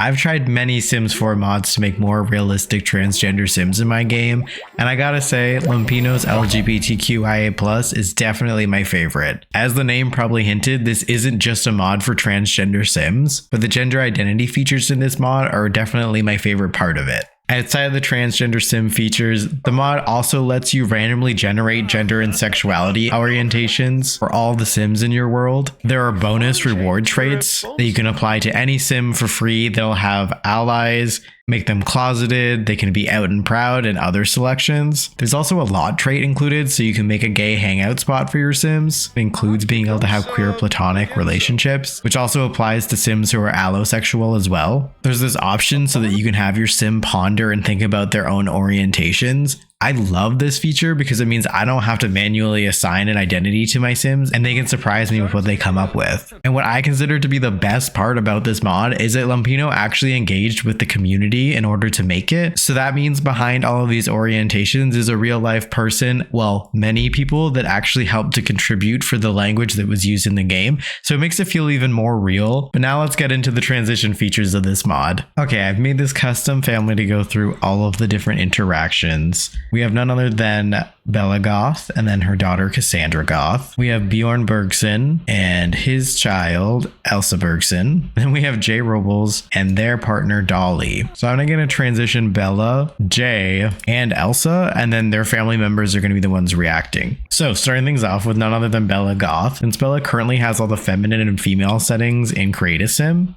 I've tried many Sims 4 mods to make more realistic transgender Sims in my game, and I gotta say, Lumpinou's LGBTQIA+ is definitely my favorite. As the name probably hinted, this isn't just a mod for transgender Sims, but the gender identity features in this mod are definitely my favorite part of it. Outside of the transgender sim features, the mod also lets you randomly generate gender and sexuality orientations for all the Sims in your world. There are bonus reward traits that you can apply to any Sim for free. They'll have allies, make them closeted, they can be out and proud, and other selections. There's also a lot trait included, so you can make a gay hangout spot for your Sims. It includes being able to have queer platonic relationships, which also applies to Sims who are allosexual as well. There's this option so that you can have your Sim ponder and think about their own orientations. I love this feature because it means I don't have to manually assign an identity to my Sims, and they can surprise me with what they come up with. And what I consider to be the best part about this mod is that Lumpinou actually engaged with the community in order to make it. So that means behind all of these orientations is a real life person, well, many people that actually helped to contribute for the language that was used in the game. So it makes it feel even more real. But now let's get into the transition features of this mod. Okay, I've made this custom family to go through all of the different interactions. We have none other than Bella Goth and then her daughter Cassandra Goth. We have Bjorn Bergson and his child Elsa Bergson. Then we have Jay Robles and their partner Dolly. So I'm going to transition Bella, Jay, and Elsa, and then their family members are going to be the ones reacting. So starting things off with none other than Bella Goth. Since Bella currently has all the feminine and female settings in Create a Sim,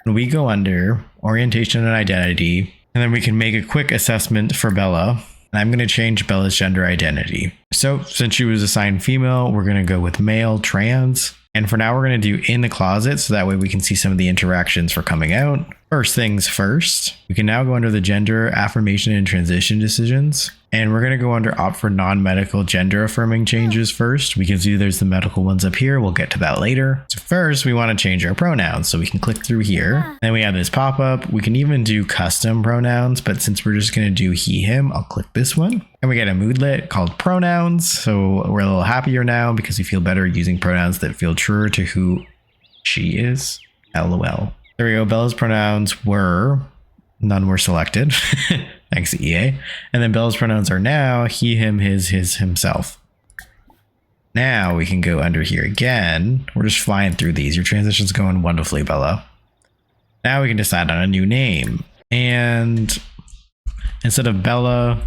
we go under Orientation and Identity, and then we can make a quick assessment for Bella. I'm going to change Bella's gender identity. So since she was assigned female, we're going to go with male trans. And for now, we're going to do in the closet, so that way we can see some of the interactions for coming out. First things first, we can now go under the gender affirmation and transition decisions. And we're going to go under opt for non-medical gender affirming changes first. We can see there's the medical ones up here. We'll get to that later. So first, we want to change our pronouns. So we can click through here. Then we have this pop-up. We can even do custom pronouns, but since we're just going to do he, him, I'll click this one. And we get a moodlet called pronouns. So we're a little happier now because we feel better using pronouns that feel truer to who she is. LOL. There we go. Bella's pronouns were, none were selected. Thanks to EA. And then Bella's pronouns are now he, him, his, himself. Now we can go under here again. We're just flying through these. Your transition's going wonderfully, Bella. Now we can decide on a new name. And instead of Bella,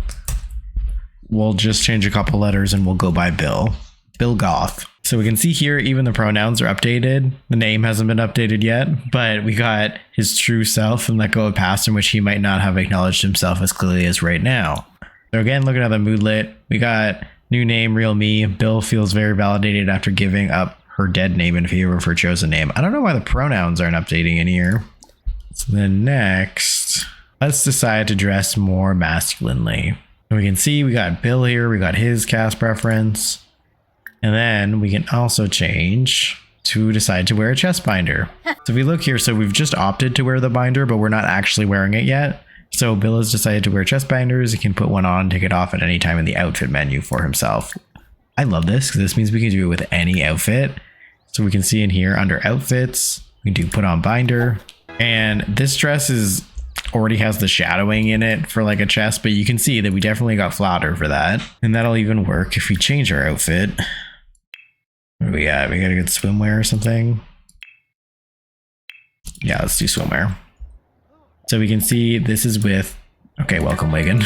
we'll just change a couple letters and we'll go by Bill. Bill Goth. So we can see here, even the pronouns are updated. The name hasn't been updated yet, but we got his true self and let go of past in which he might not have acknowledged himself as clearly as right now. So again, looking at the moodlet, we got new name, real me. Bill feels very validated after giving up her dead name in favor of her chosen name. I don't know why the pronouns aren't updating in here. So then next, let's decide to dress more masculinely. And we can see we got Bill here. We got his cast preference. And then we can also change to decide to wear a chest binder. So if we look here, so we've just opted to wear the binder, but we're not actually wearing it yet. So Bill has decided to wear chest binders. He can put one on, take it off at any time in the outfit menu for himself. I love this because this means we can do it with any outfit. So we can see in here under outfits, we can do put on binder. And this dress already has the shadowing in it for like a chest, but you can see that we definitely got flatter for that. And that'll even work if we change our outfit. We got a good swimwear or something. Yeah, let's do swimwear. So we can see this is with, okay, welcome Wigan.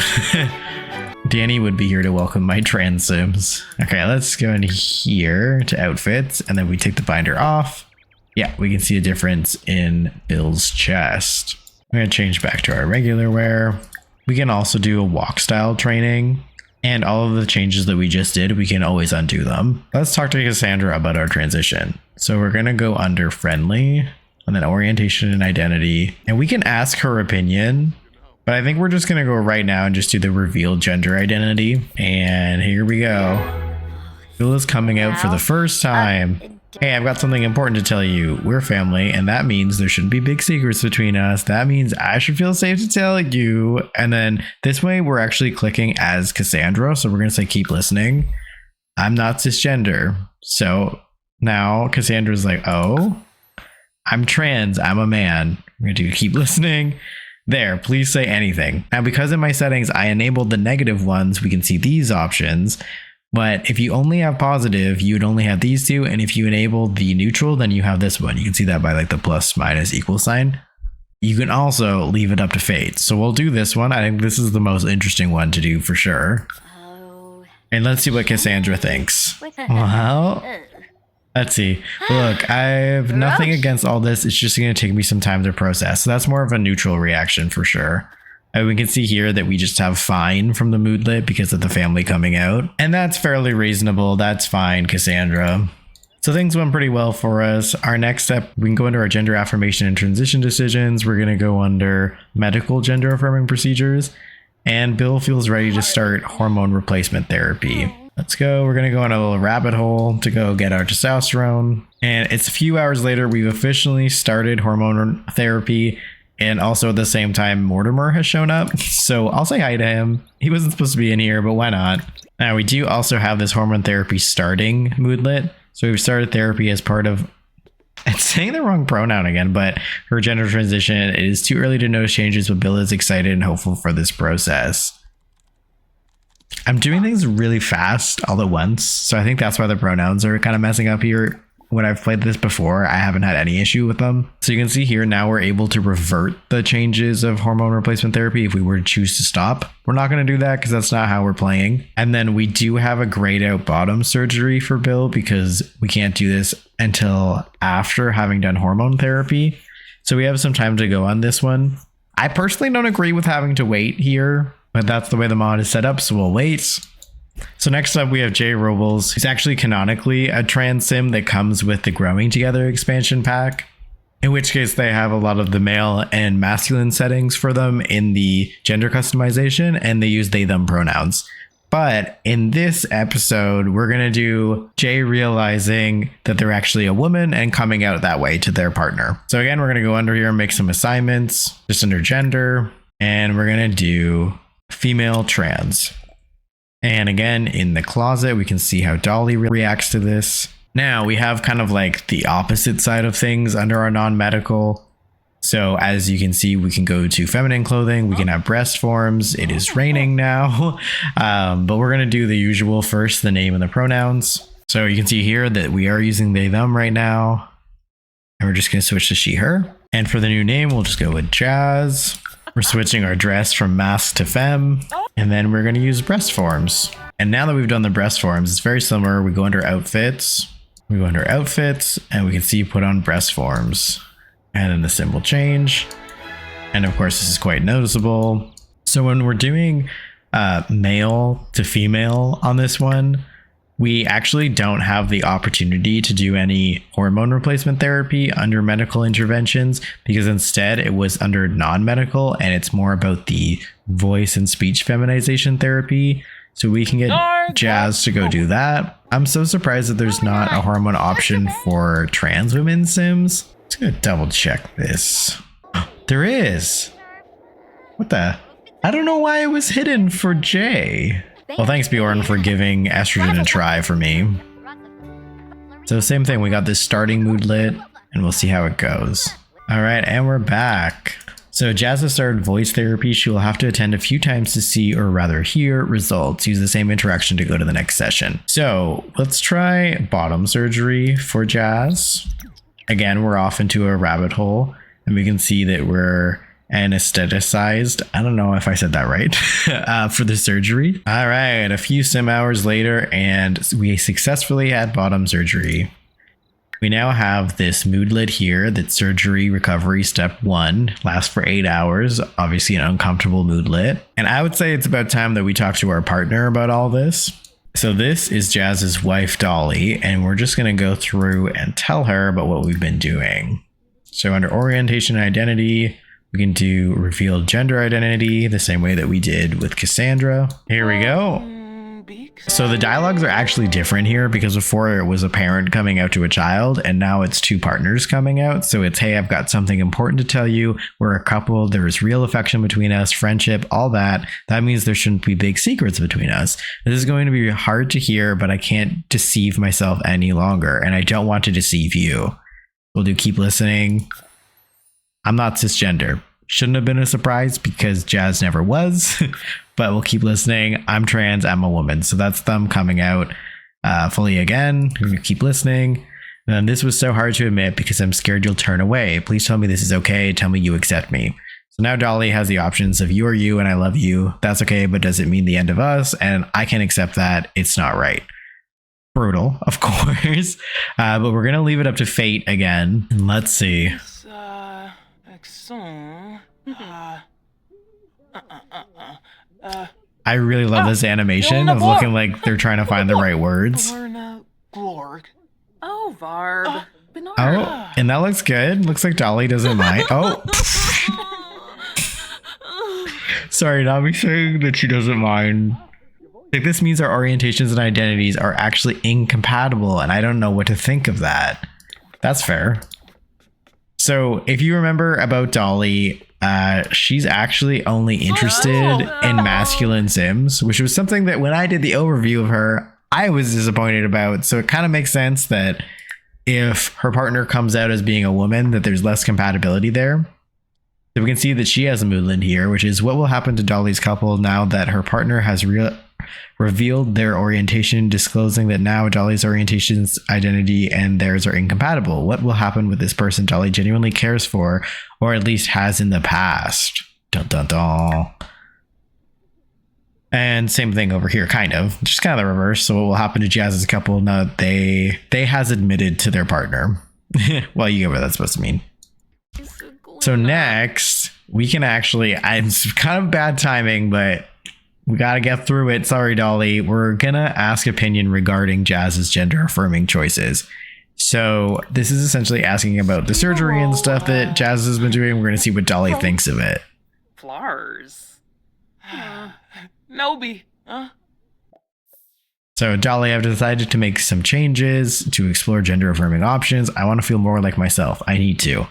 Danny would be here to welcome my trans Sims. Okay, let's go in here to outfits and then we take the binder off. Yeah, we can see a difference in Bill's chest. I'm going to change back to our regular wear. We can also do a walk style training. And all of the changes that we just did, we can always undo them. Let's talk to Cassandra about our transition. So we're going to go under friendly and then orientation and identity. And we can ask her opinion, but I think we're just going to go right now and just do the revealed gender identity. And here we go. Bill is coming out for the first time. Hey, I've got something important to tell you. We're family, and that means there shouldn't be big secrets between us. That means I should feel safe to tell you. And then this way, we're actually clicking as Cassandra. So we're going to say, keep listening. I'm not cisgender. So now Cassandra's like, oh, I'm trans, I'm a man. We're going to do keep listening. There, please say anything. Now, because in my settings, I enabled the negative ones, we can see these options. But if you only have positive, you would only have these two. And if you enable the neutral, then you have this one. You can see that by like the plus minus equal sign. You can also leave it up to fate. So we'll do this one. I think this is the most interesting one to do for sure. And let's see what Cassandra thinks. Well, let's see. Look, I have nothing against all this. It's just going to take me some time to process. So that's more of a neutral reaction for sure. And we can see here that we just have fine from the moodlet because of the family coming out. And that's fairly reasonable. That's fine, Cassandra. So things went pretty well for us. Our next step, we can go into our gender affirmation and transition decisions. We're going to go under medical gender affirming procedures. And Bill feels ready to start hormone replacement therapy. Let's go. We're going to go on a little rabbit hole to go get our testosterone. And it's a few hours later, we've officially started hormone therapy. And also at the same time, Mortimer has shown up. So I'll say hi to him. He wasn't supposed to be in here, but why not? Now we do also have this hormone therapy starting moodlet. So we've started therapy as part of, it's saying the wrong pronoun again, but her gender transition. It is too early to notice changes, but Bill is excited and hopeful for this process. I'm doing things really fast all at once. So I think that's why the pronouns are kind of messing up here. When I've played this before, I haven't had any issue with them. So you can see here now we're able to revert the changes of hormone replacement therapy if we were to choose to stop. We're not going to do that because that's not how we're playing. And then we do have a grayed out bottom surgery for Bill because we can't do this until after having done hormone therapy. So we have some time to go on this one. I personally don't agree with having to wait here, but that's the way the mod is set up, so we'll wait. So next up we have Jay Robles, who's actually canonically a trans sim that comes with the Growing Together expansion pack, in which case they have a lot of the male and masculine settings for them in the gender customization, and they use they them pronouns. But in this episode, we're going to do Jay realizing that they're actually a woman and coming out that way to their partner. So again, we're going to go under here and make some assignments just under gender, and we're going to do female trans. And again, in the closet, we can see how Dolly reacts to this. Now we have kind of like the opposite side of things under our non-medical. So as you can see, we can go to feminine clothing. We can have breast forms. It is raining now, but we're going to do the usual first, the name and the pronouns. So you can see here that we are using they, them right now. And we're just going to switch to she, her. And for the new name, we'll just go with Jazz. We're switching our dress from mask to femme, and then we're going to use breast forms. And now that we've done the breast forms, it's very similar. We go under outfits, and we can see put on breast forms, and then the symbol change. And of course, this is quite noticeable. So when we're doing male to female on this one, we actually don't have the opportunity to do any hormone replacement therapy under medical interventions because instead it was under non-medical, and it's more about the voice and speech feminization therapy. So we can get Jazz to go do that. I'm so surprised that there's not a hormone option for trans women Sims. Let's go double check this. There is. What the? I don't know why it was hidden for Jay. Well, thanks Bjorn for giving estrogen a try for me. So same thing, we got this starting moodlet and we'll see how it goes. All right, and we're back. So Jazz has started voice therapy. She will have to attend a few times to see, or rather hear, results. Use the same interaction to go to the next session. So let's try bottom surgery for Jazz. Again, we're off into a rabbit hole and we can see that we're anesthetized. I don't know if I said that right for the surgery. All right, a few sim hours later and we successfully had bottom surgery. We now have this moodlet here that surgery recovery step 1 lasts for 8 hours, obviously an uncomfortable moodlet. And I would say it's about time that we talk to our partner about all this. So this is Jazz's wife, Dolly, and we're just going to go through and tell her about what we've been doing. So under orientation and identity, we can do reveal gender identity the same way that we did with Cassandra. Here we go. So the dialogues are actually different here because before it was a parent coming out to a child and now it's two partners coming out. So it's, hey, I've got something important to tell you. We're a couple. There is real affection between us, friendship, all that. That means there shouldn't be big secrets between us. This is going to be hard to hear, but I can't deceive myself any longer. And I don't want to deceive you. We'll do keep listening. I'm not cisgender. Shouldn't have been a surprise because Jazz never was, but we'll keep listening. I'm trans, I'm a woman. So that's them coming out fully again. We're gonna keep listening. And this was so hard to admit because I'm scared you'll turn away. Please tell me this is okay. Tell me you accept me. So now Dolly has the options of you or you and I love you. That's okay, but does it mean the end of us? And I can accept that. It's not right. Brutal, of course. But we're going to leave it up to fate again. Let's see. I really love this animation of looking like they're trying to find the right words. Oh, Varb. Oh, and that looks good. Looks like Dolly doesn't mind. Oh. Sorry, not me saying that she doesn't mind. Like, this means our orientations and identities are actually incompatible, and I don't know what to think of that. That's fair. So if you remember about Dolly, she's actually only interested in masculine Sims, which was something that when I did the overview of her, I was disappointed about. So it kind of makes sense that if her partner comes out as being a woman, that there's less compatibility there. So we can see that she has a moodland here, which is what will happen to Dolly's couple now that her partner has revealed their orientation, disclosing that now Dolly's orientation's identity and theirs are incompatible. What will happen with this person Dolly genuinely cares for, or at least has in the past? Dun dun dun. And same thing over here, kind of. Just kind of the reverse. So what will happen to Jazz's couple now that they has admitted to their partner? Well, you get what that's supposed to mean. So next, we can actually, it's kind of bad timing, but we got to get through it. Sorry, Dolly. We're going to ask opinion regarding Jazz's gender affirming choices. So this is essentially asking about the surgery and stuff that Jazz has been doing. We're going to see what Dolly thinks of it. Flowers. Nobi. So Dolly, I've decided to make some changes to explore gender affirming options. I want to feel more like myself. I need to.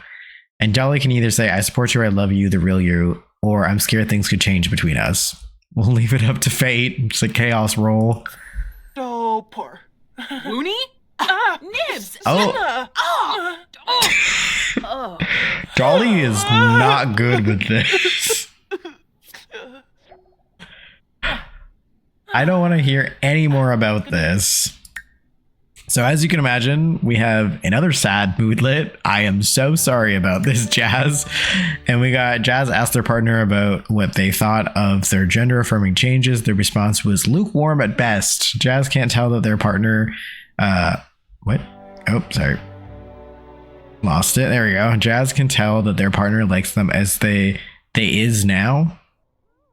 And Dolly can either say, I support you, I love you, the real you, or I'm scared things could change between us. We'll leave it up to fate. Just a chaos roll. So poor. Looney? Nibs! Oh. Dolly is not good with this. I don't want to hear any more about this. So as you can imagine, we have another sad moodlet. I am so sorry about this, Jazz. And we got Jazz asked their partner about what they thought of their gender affirming changes. Their response was lukewarm at best. Jazz can't tell that their partner, what? Oh, sorry. Lost it. There we go. Jazz can tell that their partner likes them as they is now.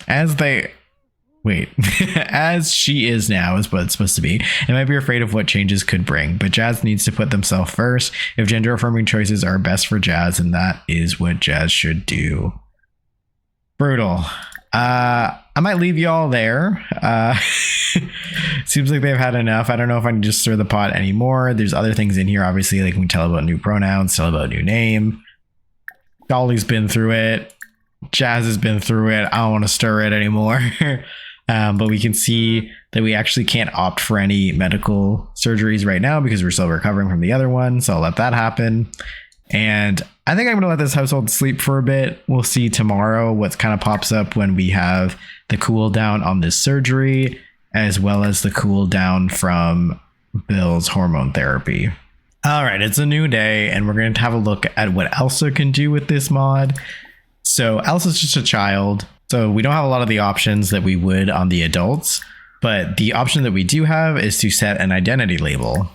As she is now is what it's supposed to be. It might be afraid of what changes could bring, but Jazz needs to put themselves first. If gender affirming choices are best for Jazz, and that is what Jazz should do. Brutal. I might leave y'all there. Seems like they've had enough. I don't know if I can just stir the pot anymore. There's other things in here, obviously, like we can tell about new pronouns, tell about new name. Dolly's been through it. Jazz has been through it. I don't want to stir it anymore. But we can see that we actually can't opt for any medical surgeries right now because we're still recovering from the other one. So I'll let that happen. And I think I'm going to let this household sleep for a bit. We'll see tomorrow what kind of pops up when we have the cool down on this surgery, as well as the cool down from Bill's hormone therapy. All right, it's a new day, and we're going to have a look at what Elsa can do with this mod. So Elsa's just a child. So we don't have a lot of the options that we would on the adults, but the option that we do have is to set an identity label.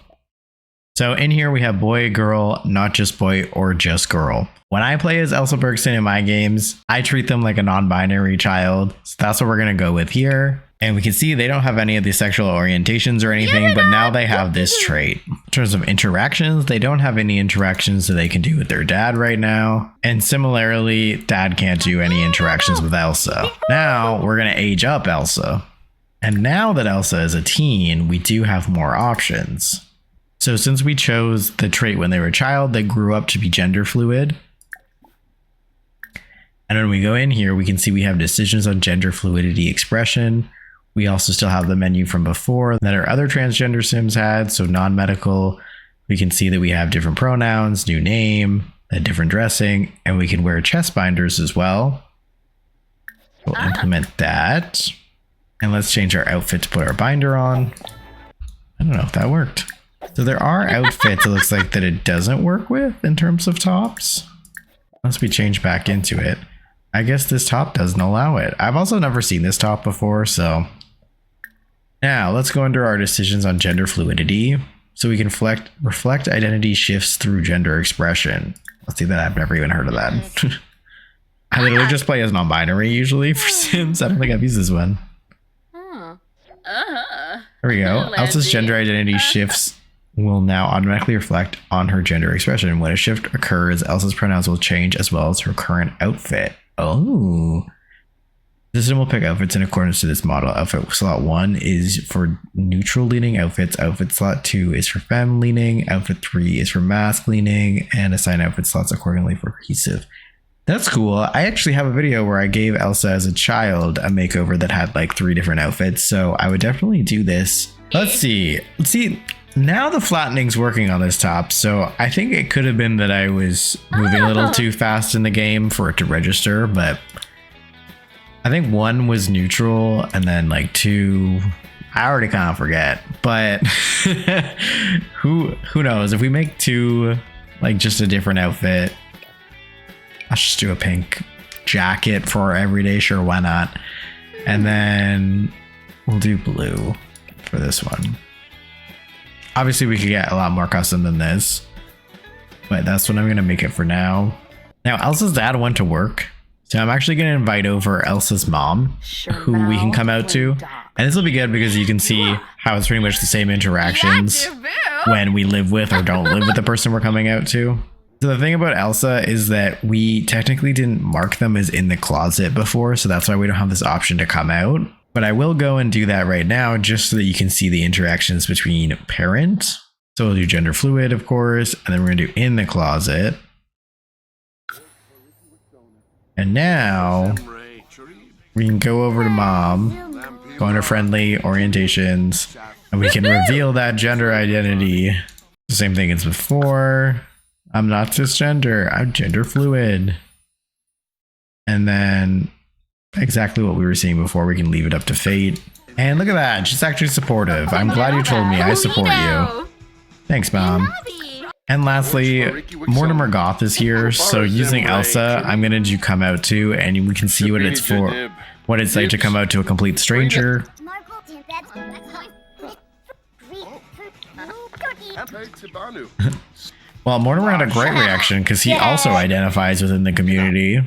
So in here we have boy, girl, not just boy or just girl. When I play as Elsa Bergson in my games, I treat them like a non-binary child. So that's what we're going to go with here. And we can see they don't have any of the sexual orientations or anything, but now they have this trait. In terms of interactions, they don't have any interactions that they can do with their dad right now. And similarly, dad can't do any interactions with Elsa. Now we're going to age up Elsa. And now that Elsa is a teen, we do have more options. So since we chose the trait when they were a child, they grew up to be gender fluid. And when we go in here, we can see we have decisions on gender fluidity expression. We also still have the menu from before that our other transgender Sims had, so non-medical, We can see that we have different pronouns, new name, a different dressing, and we can wear chest binders as well. We'll implement that. And let's change our outfit to put our binder on. I don't know if that worked. So there are outfits it looks like that it doesn't work with in terms of tops. Once we change back into it, I guess this top doesn't allow it. I've also never seen this top before, so. Now let's go under our decisions on gender fluidity. So we can reflect identity shifts through gender expression. Let's see that. I've never even heard of that. I literally just play as non-binary usually for Sims. I don't think I've used this one. There we go. Elsa's gender identity shifts will now automatically reflect on her gender expression. When a shift occurs, Elsa's pronouns will change as well as her current outfit. Oh. The system will pick outfits in accordance to this model. Outfit slot 1 is for neutral leaning outfits. Outfit slot 2 is for femme leaning. Outfit 3 is for masc leaning, and assign outfit slots accordingly for cohesive. That's cool. I actually have a video where I gave Elsa as a child a makeover that had like 3 different outfits, so I would definitely do this. Let's see. Now the flattening's working on this top, so I think it could have been that I was moving a little too fast in the game for it to register, but I think 1 was neutral and then like 2, I already kind of forget, but who knows? If we make 2 like just a different outfit, let's just do a pink jacket for our everyday, sure, why not? And then we'll do blue for this one. Obviously we could get a lot more custom than this, but that's what I'm gonna make it for now. Now Elsa's dad went to work, so I'm actually gonna invite over Elsa's mom, who we can come out to. And this will be good because you can see how it's pretty much the same interactions when we live with or don't live with the person we're coming out to. So the thing about Elsa is that we technically didn't mark them as in the closet before, so that's why we don't have this option to come out. But I will go and do that right now just so that you can see the interactions between parent. So we'll do gender fluid, of course, and then we're gonna do in the closet. And now we can go over to mom, go under friendly orientations, and we can reveal that gender identity. The same thing as before. I'm not cisgender, I'm gender fluid. And then exactly what we were seeing before, we can leave it up to fate. And look at that, she's actually supportive. I'm glad you told me, I support you. Thanks, Mom. And lastly, Mortimer Goth is here, so using Elsa, I'm gonna do come out to, and we can see what it's for, what it's like to come out to a complete stranger. Well, Mortimer had a great reaction because he also identifies within the community.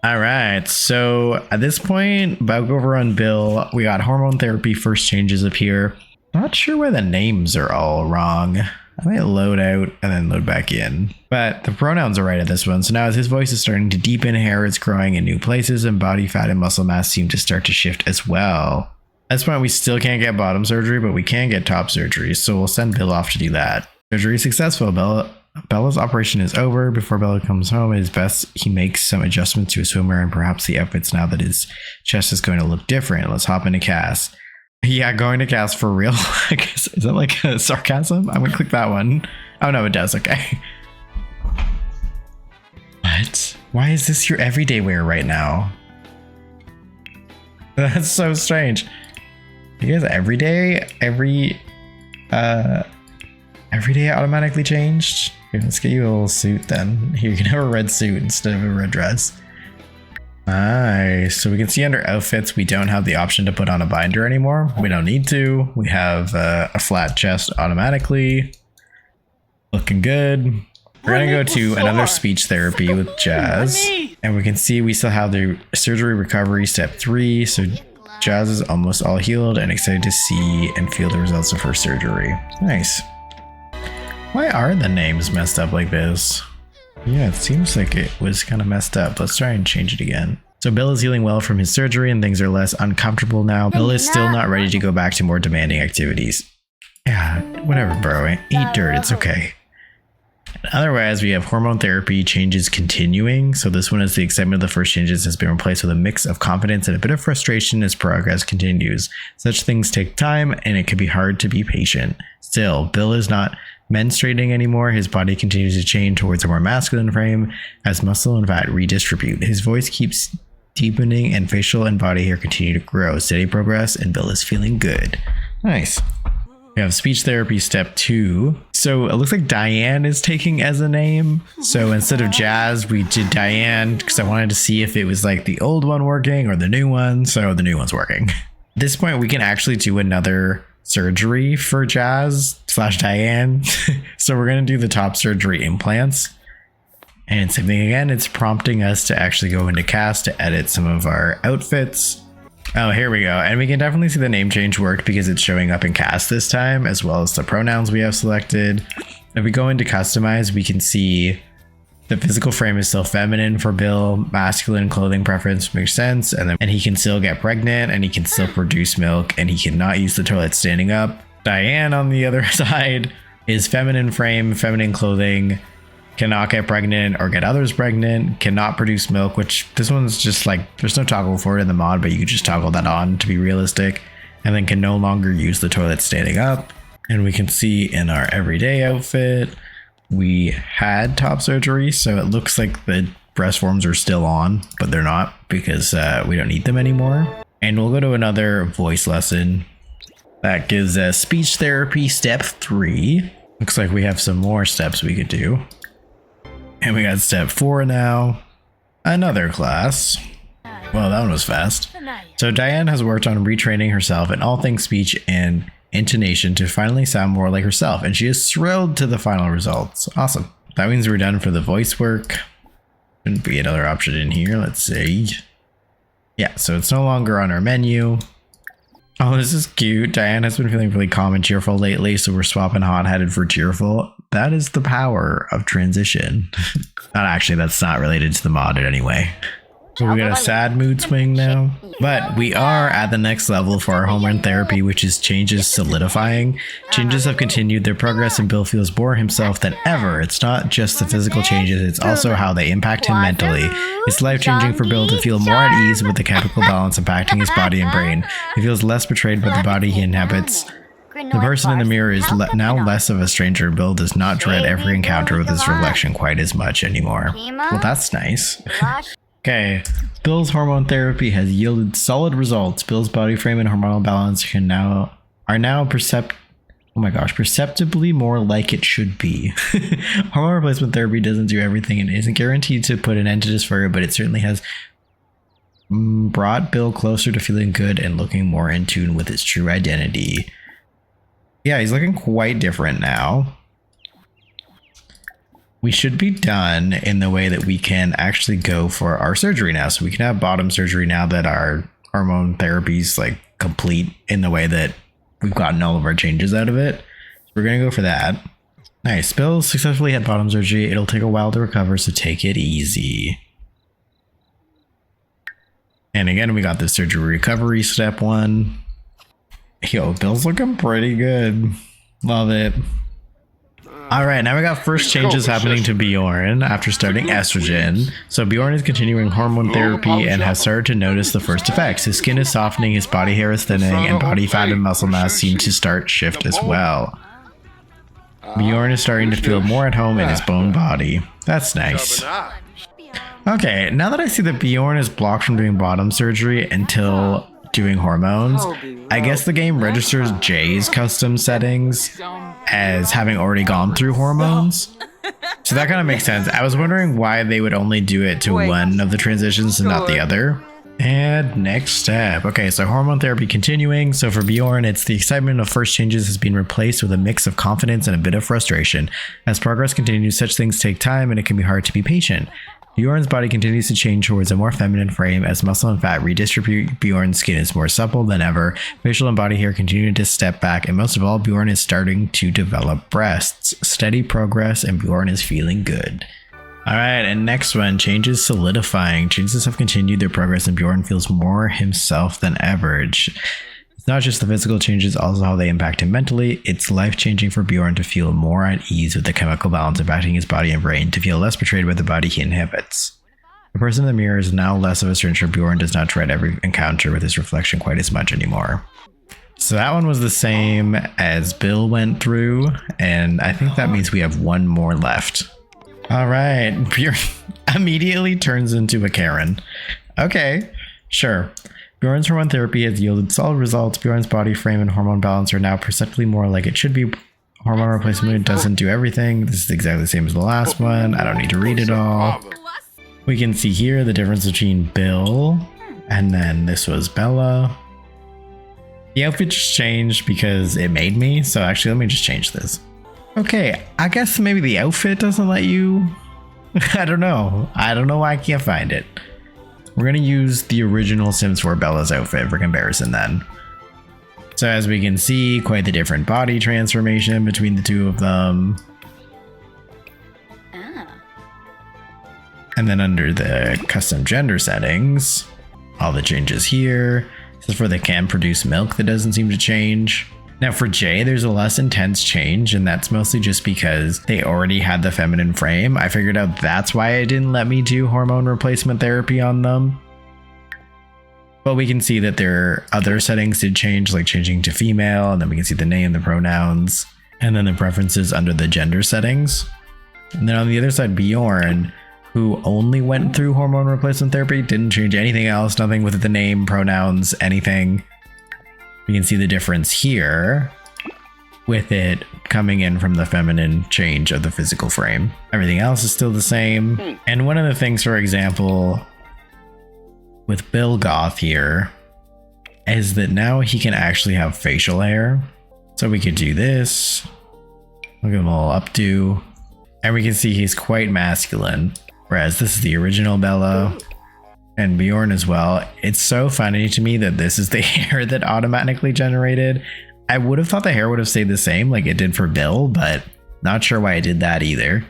All right, so at this point, back over on Bill, we got hormone therapy first changes up here. Not sure why the names are all wrong. I might load out and then load back in. But the pronouns are right at this one. So now as his voice is starting to deepen, hair is growing in new places, and body fat and muscle mass seem to start to shift as well. At this point, we still can't get bottom surgery, but we can get top surgery. So we'll send Bill off to do that. Surgery is successful. Bella's operation is over. Before Bella comes home, it is best he makes some adjustments to his swimwear and perhaps the outfits now that his chest is going to look different. Let's hop into cast. Yeah, going to cast for real. I guess, is that like a sarcasm? I'm gonna click that one. Oh no, it does. Okay. What? Why is this your everyday wear right now? That's so strange. You guys everyday automatically changed? Here, let's get you a little suit then. Here, you can have a red suit instead of a red dress. Nice. So we can see under outfits, we don't have the option to put on a binder anymore. We don't need to. We have a flat chest automatically. Looking good. We're gonna go to another speech therapy with Jazz. And we can see we still have the surgery recovery step 3. So Jazz is almost all healed and excited to see and feel the results of her surgery. Nice. Why are the names messed up like this? Yeah, it seems like it was kind of messed up. Let's try and change it again. So Bill is healing well from his surgery and things are less uncomfortable now. Bill is still not ready to go back to more demanding activities. Yeah, whatever, bro. Eat dirt, it's okay. Otherwise, we have hormone therapy changes continuing. So this one is the excitement of the first changes has been replaced with a mix of confidence and a bit of frustration as progress continues. Such things take time and it can be hard to be patient. Still, Bill is not menstruating anymore. His body continues to change towards a more masculine frame as muscle and fat redistribute. His voice keeps deepening and facial and body hair continue to grow. Steady progress and Bill is feeling good. Nice. We have speech therapy step 2. So it looks like Diane is taking as a name. So instead of Jazz, we did Diane because I wanted to see if it was like the old one working or the new one. So the new one's working. At this point, we can actually do another surgery for Jazz / Diane. So we're going to do the top surgery implants. And same thing again, it's prompting us to actually go into cast to edit some of our outfits. Oh, here we go. And we can definitely see the name change worked because it's showing up in cast this time, as well as the pronouns we have selected. If we go into customize, we can see the physical frame is still feminine for Bill. Masculine clothing preference makes sense. And he can still get pregnant and he can still produce milk and he cannot use the toilet standing up. Diane, on the other side, is feminine frame, feminine clothing, cannot get pregnant or get others pregnant, cannot produce milk, which this one's just like, there's no toggle for it in the mod, but you could just toggle that on to be realistic, and then can no longer use the toilet standing up. And we can see in our everyday outfit, we had top surgery, so it looks like the breast forms are still on, but they're not because we don't need them anymore. And we'll go to another voice lesson that gives us speech therapy step 3. Looks like we have some more steps we could do. And we got step 4 now, another class. Well, that one was fast. So Diane has worked on retraining herself in all things speech and intonation to finally sound more like herself, and she is thrilled to the final results. Awesome. That means we're done for the voice work. Shouldn't be another option in here. Let's see. Yeah, so it's no longer on our menu. Oh, this is cute. Diane has been feeling really calm and cheerful lately, so we're swapping hot-headed for cheerful. That is the power of transition. Not actually, that's not related to the mod in any way. So we got a sad mood swing now. But we are at the next level for our hormone therapy, which is changes solidifying. Changes have continued their progress and Bill feels more himself than ever. It's not just the physical changes, it's also how they impact him mentally. It's life-changing for Bill to feel more at ease with the chemical balance impacting his body and brain. He feels less betrayed by the body he inhabits. The person in the mirror is now less of a stranger. Bill does not dread every encounter with his reflection quite as much anymore. Well, that's nice. Okay, Bill's hormone therapy has yielded solid results. Bill's body frame and hormonal balance are now perceptibly more like it should be. Hormone replacement therapy doesn't do everything and isn't guaranteed to put an end to dysphoria, but it certainly has brought Bill closer to feeling good and looking more in tune with his true identity. Yeah, he's looking quite different now. We should be done in the way that we can actually go for our surgery now. So we can have bottom surgery now that our hormone therapy is like complete in the way that we've gotten all of our changes out of it. So we're going to go for that. Nice. Bill successfully had bottom surgery. It'll take a while to recover, so take it easy. And again, we got the surgery recovery step 1. Yo, Bill's looking pretty good. Love it. All right, now we got first changes happening to Bjorn after starting estrogen. So Bjorn is continuing hormone therapy and has started to notice the first effects. His skin is softening, his body hair is thinning, and body fat and muscle mass seem to start shift as well. Bjorn is starting to feel more at home in his bone body. That's nice. Okay, now that I see that Bjorn is blocked from doing bottom surgery until doing hormones, I guess the game registers Jay's custom settings as having already gone through hormones. So that kind of makes sense. I was wondering why they would only do it to one of the transitions and not the other. And next step. Okay, so hormone therapy continuing. So for Bjorn, it's the excitement of first changes has been replaced with a mix of confidence and a bit of frustration. As progress continues, such things take time and it can be hard to be patient. Bjorn's body continues to change towards a more feminine frame as muscle and fat redistribute. Bjorn's skin is more supple than ever. Facial and body hair continue to step back, and most of all, Bjorn is starting to develop breasts. Steady progress, and Bjorn is feeling good. All right, and next one, changes solidifying. Changes have continued their progress, and Bjorn feels more himself than ever. It's not just the physical changes, also how they impact him mentally. It's life-changing for Bjorn to feel more at ease with the chemical balance impacting his body and brain, to feel less betrayed by the body he inhabits. The person in the mirror is now less of a stranger. Bjorn does not dread every encounter with his reflection quite as much anymore. So that one was the same as Bill went through, and I think that means we have one more left. All right, Bjorn immediately turns into a Karen. Okay, sure. Bjorn's hormone therapy has yielded solid results. Bjorn's body frame and hormone balance are now perceptibly more like it should be. Hormone replacement doesn't do everything. This is exactly the same as the last one. I don't need to read it all. We can see here the difference between Bill and then this was Bella. The outfit just changed because it made me. So actually, let me just change this. Okay, I guess maybe the outfit doesn't let you. I don't know. I don't know why I can't find it. We're going to use the original Sims 4 Bella's outfit for comparison then. So as we can see, quite the different body transformation between the two of them. And then under the custom gender settings, all the changes here. This is for the can produce milk that doesn't seem to change. Now for Jay, there's a less intense change, and that's mostly just because they already had the feminine frame. I figured out that's why it didn't let me do hormone replacement therapy on them. But we can see that their other settings did change, like changing to female, and then we can see the name, the pronouns, and then the preferences under the gender settings. And then on the other side, Bjorn, who only went through hormone replacement therapy, didn't change anything else, nothing with the name, pronouns, anything. We can see the difference here with it coming in from the feminine change of the physical frame. Everything else is still the same. And one of the things, for example, with Bill Goth here is that now he can actually have facial hair. So we could do this. Look at him all updo. And we can see he's quite masculine. Whereas this is the original Bella and Bjorn as well. It's so funny to me that this is the hair that automatically generated. I would have thought the hair would have stayed the same like it did for Bill, but not sure why I did that either.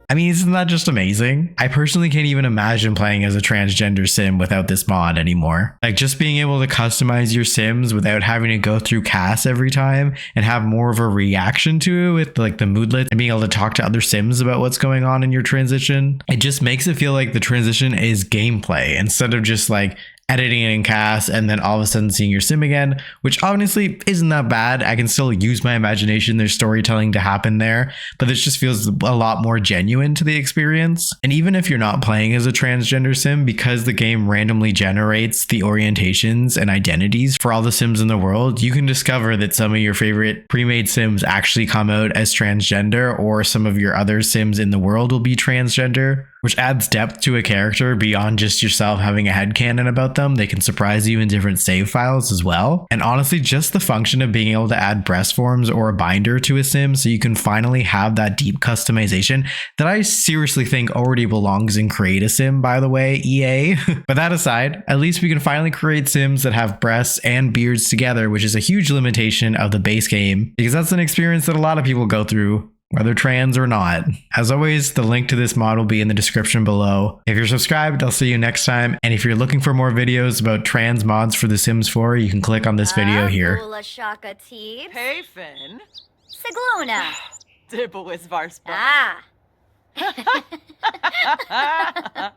I mean, isn't that just amazing? I personally can't even imagine playing as a transgender sim without this mod anymore. Like just being able to customize your sims without having to go through casts every time and have more of a reaction to it with like the moodlet and being able to talk to other sims about what's going on in your transition. It just makes it feel like the transition is gameplay instead of just like editing it in cast and then all of a sudden seeing your sim again, which honestly isn't that bad. I can still use my imagination. There's storytelling to happen there, but this just feels a lot more genuine to the experience. And even if you're not playing as a transgender sim, because the game randomly generates the orientations and identities for all the sims in the world, you can discover that some of your favorite pre-made sims actually come out as transgender, or some of your other sims in the world will be transgender, which adds depth to a character beyond just yourself having a headcanon about them. They can surprise you in different save files as well. And honestly, just the function of being able to add breast forms or a binder to a sim so you can finally have that deep customization that I seriously think already belongs in Create a Sim, by the way, EA. But that aside, at least we can finally create sims that have breasts and beards together, which is a huge limitation of the base game, because that's an experience that a lot of people go through, whether trans or not. As always, the link to this mod will be in the description below. If you're subscribed, I'll see you next time. And if you're looking for more videos about trans mods for The Sims 4, you can click on this video here. Hey, Finn. Sigluna. Dibble is Varspa. Ah.